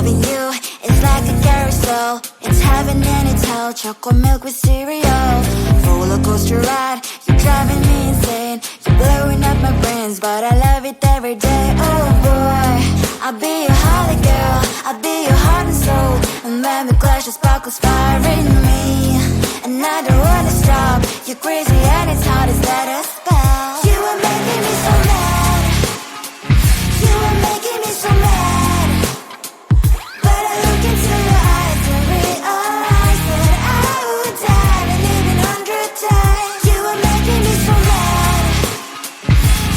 Loving you is like a carousel. It's heaven and it's hell. Chocolate milk with cereal. Roller coaster ride, you're driving me insane. You're blowing up my brains, but I love it every day. Oh boy, I'll be your holly girl, I'll be your heart and soul. And when we clash, the sparkles fire in me. And I don't wanna stop. You're crazy and it's hard as let us spell. You are making me so mad. You are making me so mad. But I look into your eyes and realize that I would die and even 100 times. You are making me so mad.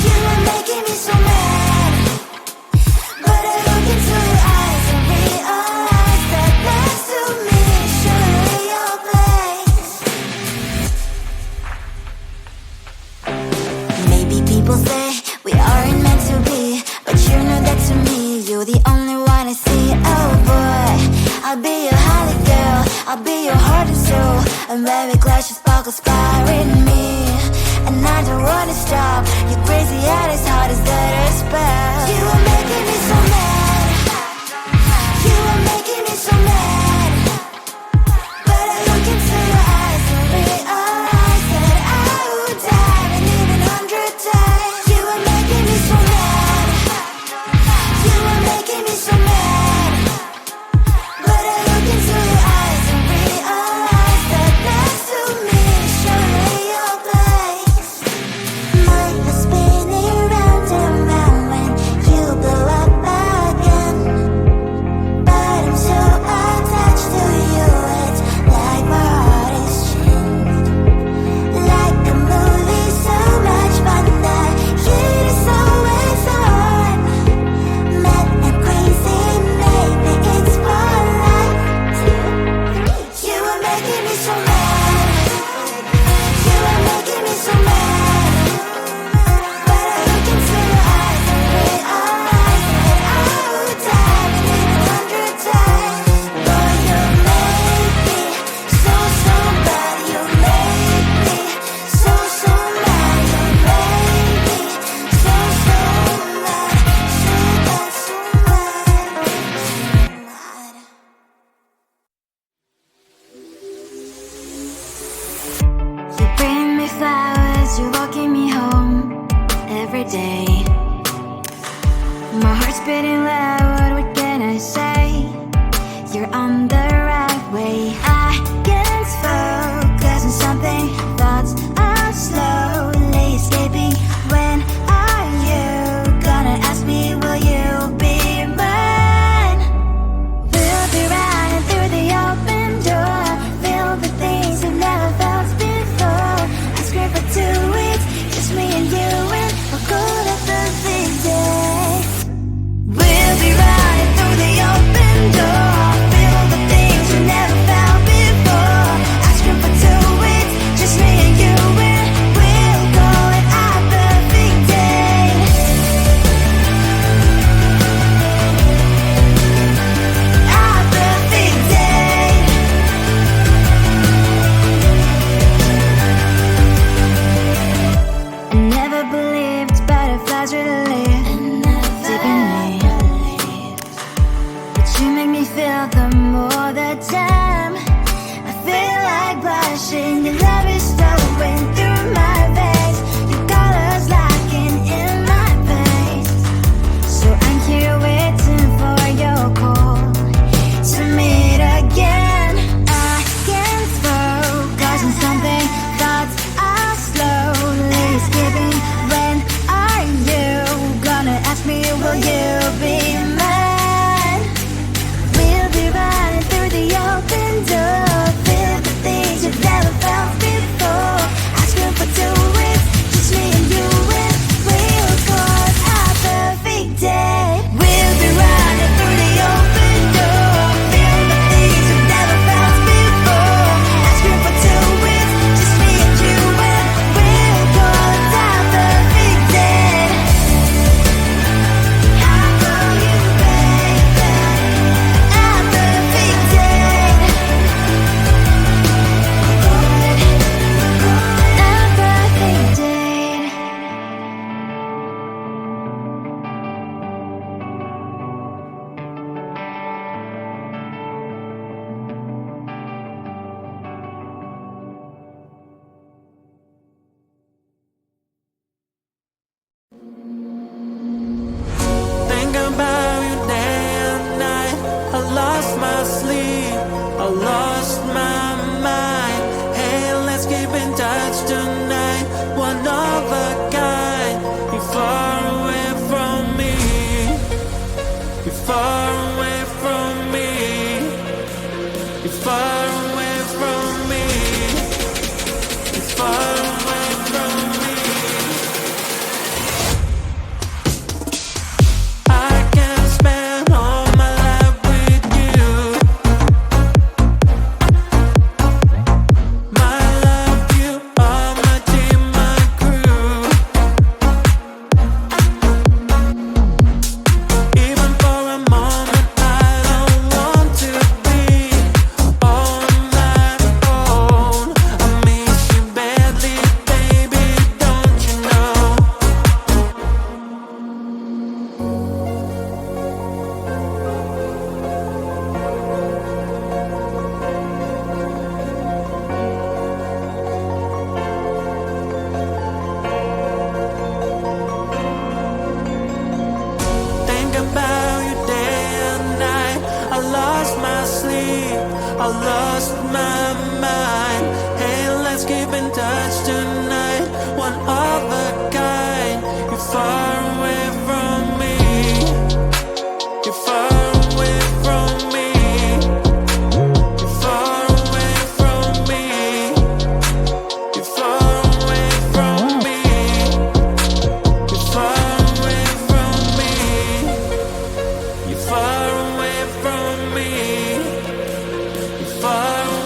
You are making me so mad. But I look into your eyes and realize that next to me is surely your place. Maybe people say we aren't meant to be, but you know that to me, you're the only one I see. Oh boy, I'll be your holly girl, I'll be your heart and soul. And when we clash, the sparkles fire in me. And I don't wanna stop. You're crazy and as hard as that spell. You are making me so mad. You are making me so mad. But I look into your eyes and realize that I would die and even 100 times. You are making me so mad. You are making me so mad. But I look into your eyes and realize that next to me is surely your place. Mind was spinning round and round when you blow up again. But I'm so attached to you, it's like my heart is chained. Like a movie, so much fun that heat is always on. Mad and crazy, maybe it's for life. You are making me so mad. You are making me so mad. But I look into your eyes and realize that I would die and even 100 times. Boy, you make me so, so bad. You make me so, so mad. You make me so, so mad. So bad, so mad. You bring me flowers, you're walking me home every day. My heart's beating loud, what can I say? You're on the right way. I can't focus on something, thoughts are slowly escaping. When are you gonna ask me, will you be mine? We'll be running through the open door, filled with things we've never felt before. I scream for 2 weeks, just me and you, and we'll call it the big day. We'll be running through the open door, filled with things we never felt before. I scream for 2 weeks, just me and you, and we'll call it our perfect day. Our perfect day. I never believed I lost my mind. Hey, let's keep in touch tonight. One of a kind. You're far away from me. You're far away from me. You're far away from me. You're far away from me. You're far away from me. You're far away from me. You're far away.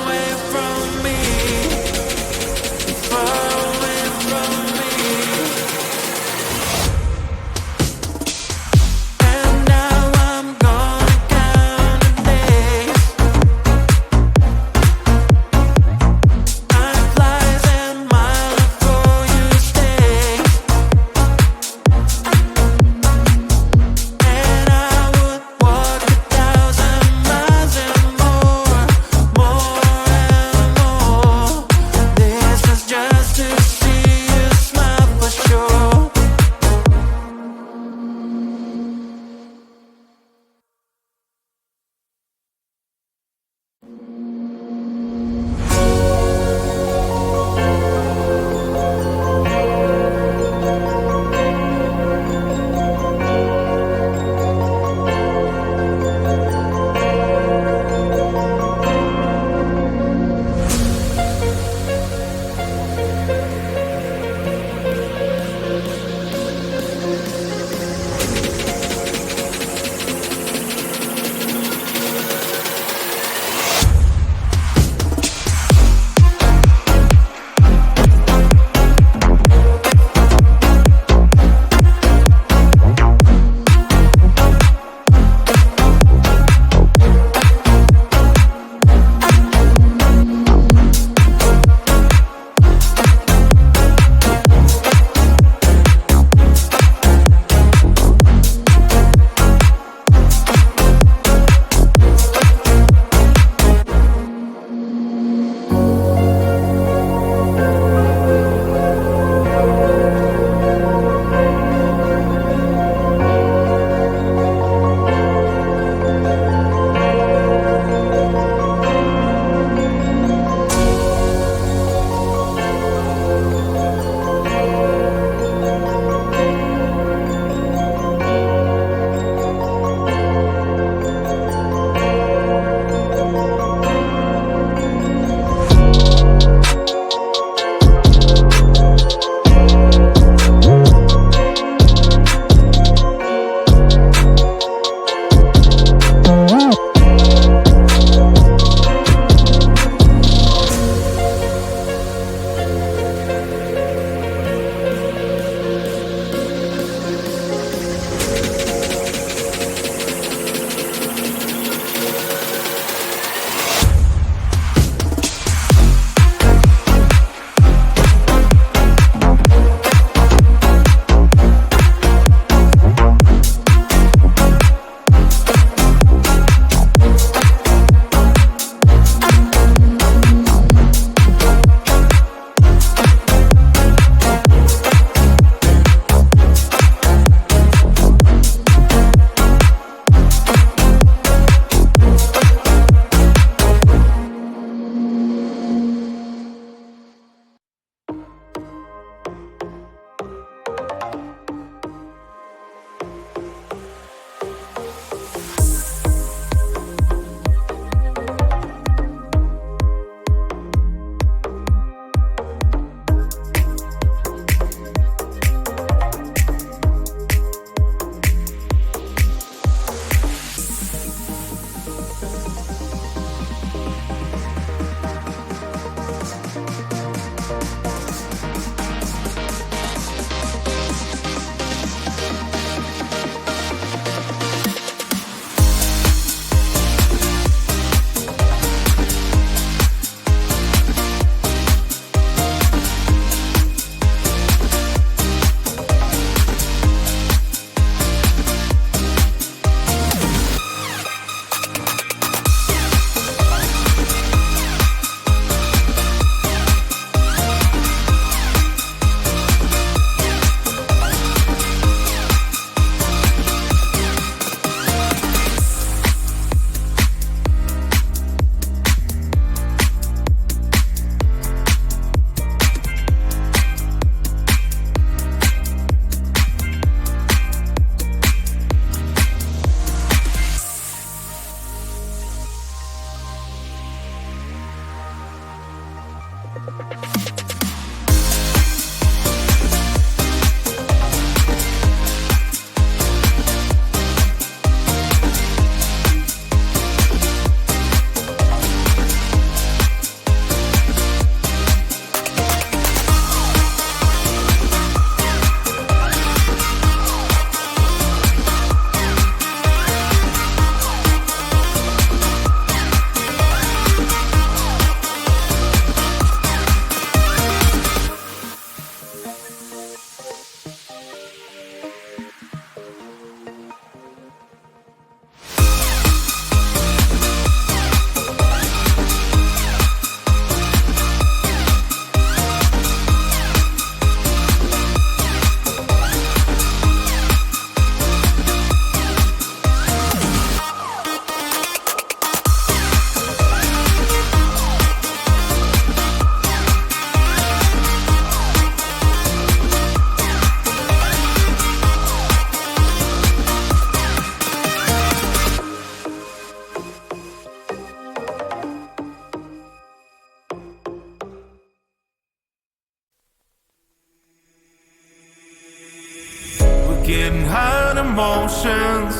getting high on emotions,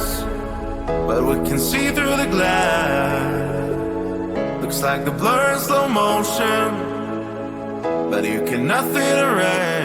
but we can see through the glass. Looks like the blur in slow motion, but you cannot fit a erase.